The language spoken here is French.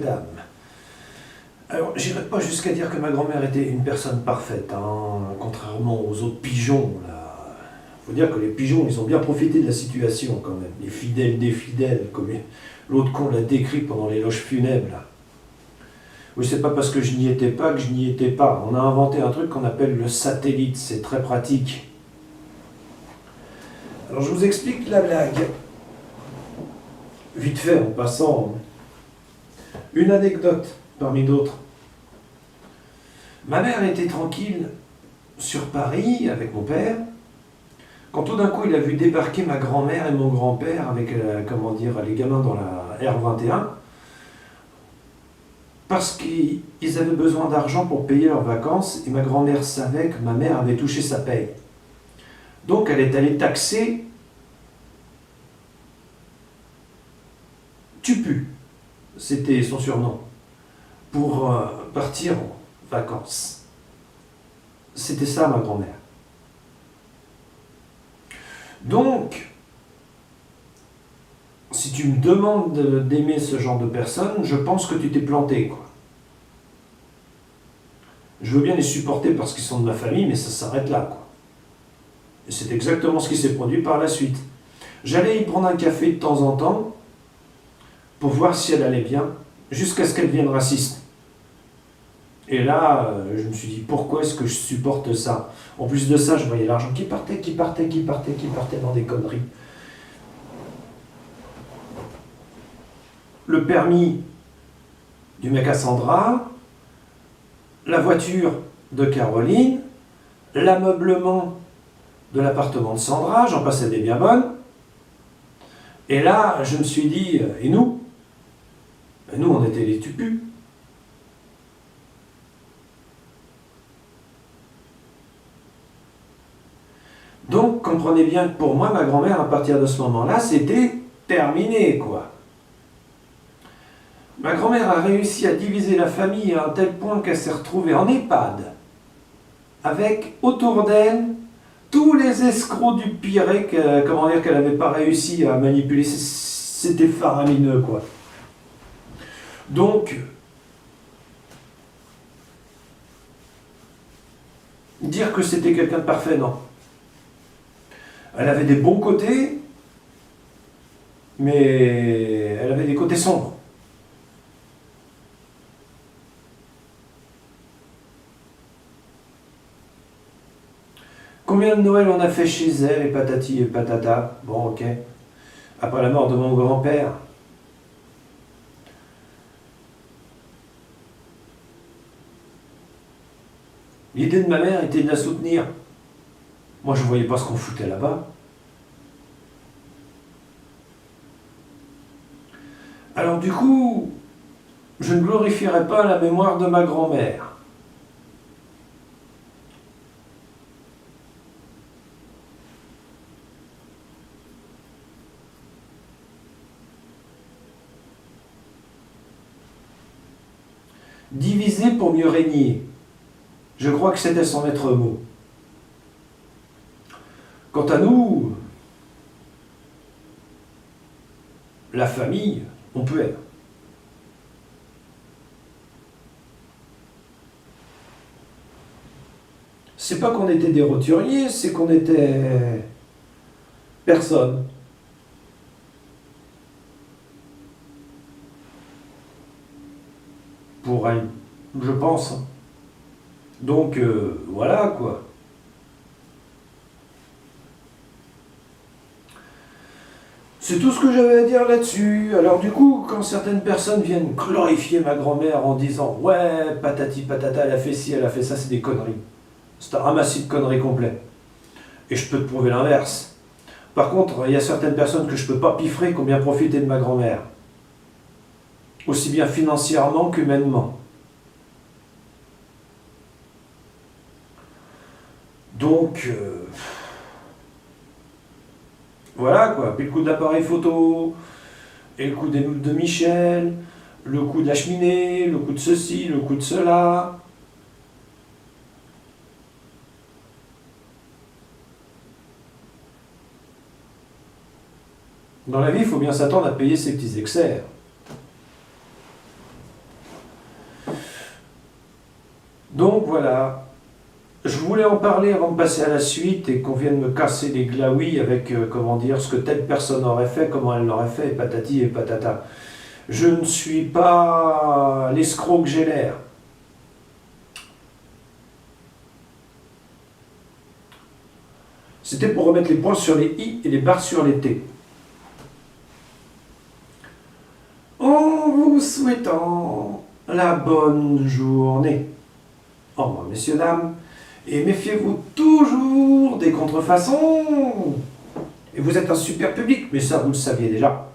dame. Alors, j'irai pas jusqu'à dire que ma grand-mère était une personne parfaite, hein, contrairement aux autres pigeons, là. Faut dire que les pigeons, ils ont bien profité de la situation, quand même. Les fidèles des fidèles, comme l'autre con l'a décrit pendant l'éloge funèbre, là. Oui, c'est pas parce que je n'y étais pas que je n'y étais pas. On a inventé un truc qu'on appelle le satellite, c'est très pratique. Alors, je vous explique la blague. Vite fait, en passant, une anecdote parmi d'autres. Ma mère était tranquille sur Paris avec mon père, quand tout d'un coup il a vu débarquer ma grand-mère et mon grand-père avec, comment dire, les gamins dans la R21, parce qu'ils avaient besoin d'argent pour payer leurs vacances, et ma grand-mère savait que ma mère avait touché sa paye. Donc elle est allée taxer Tupu, c'était son surnom, pour partir en vacances. C'était ça ma grand-mère. Donc, si tu me demandes d'aimer ce genre de personnes, je pense que tu t'es planté, quoi. Je veux bien les supporter parce qu'ils sont de ma famille, mais ça s'arrête là, quoi. Et c'est exactement ce qui s'est produit par la suite. J'allais y prendre un café de temps en temps pour voir si elle allait bien, jusqu'à ce qu'elle devienne raciste. Et là, je me suis dit, pourquoi est-ce que je supporte ça? En plus de ça, je voyais l'argent qui partait dans des conneries. Le permis du mec à Sandra, la voiture de Caroline, l'ameublement de l'appartement de Sandra, j'en passais des bien bonnes. Et là, je me suis dit, et nous? Et nous, on était les tupus. Donc, comprenez bien que pour moi, ma grand-mère, à partir de ce moment-là, c'était terminé, quoi. Ma grand-mère a réussi à diviser la famille à un tel point qu'elle s'est retrouvée en EHPAD, avec autour d'elle tous les escrocs du Pirée, comment dire, qu'elle n'avait pas réussi à manipuler. C'était faramineux, quoi. Donc, dire que c'était quelqu'un de parfait, non. Elle avait des bons côtés, mais elle avait des côtés sombres. Combien de Noël on a fait chez elle, et patati et patata. Bon, ok. Après la mort de mon grand-père. L'idée de ma mère était de la soutenir. Moi, je ne voyais pas ce qu'on foutait là-bas. Alors du coup, je ne glorifierai pas la mémoire de ma grand-mère. Diviser pour mieux régner. Je crois que c'était son maître mot. Quant à nous, la famille, on peut être. C'est pas qu'on était des roturiers, c'est qu'on était personne. Pour elle, je pense. Donc, voilà, quoi. C'est tout ce que j'avais à dire là-dessus. Alors du coup, quand certaines personnes viennent glorifier ma grand-mère en disant « Ouais, patati patata, elle a fait ci, elle a fait ça », c'est des conneries. C'est un ramassis de conneries complet. Et je peux te prouver l'inverse. Par contre, il y a certaines personnes que je peux pas piffrer qui ont bien profité de ma grand-mère. Aussi bien financièrement qu'humainement. Donc, voilà quoi. Puis le coup de l'appareil photo, et le coup de Michel, le coup de la cheminée, le coup de ceci, le coup de cela. Dans la vie, il faut bien s'attendre à payer ses petits excès. voulais en parler avant de passer à la suite et qu'on vienne me casser les glaouis avec, comment dire, ce que telle personne aurait fait, comment elle l'aurait fait, et patati et patata. Je ne suis pas l'escroc que j'ai l'air. C'était pour remettre les points sur les i et les barres sur les t. En vous souhaitant la bonne journée. Au revoir, messieurs, dames. Et méfiez-vous toujours des contrefaçons. Et vous êtes un super public, mais ça, vous le saviez déjà.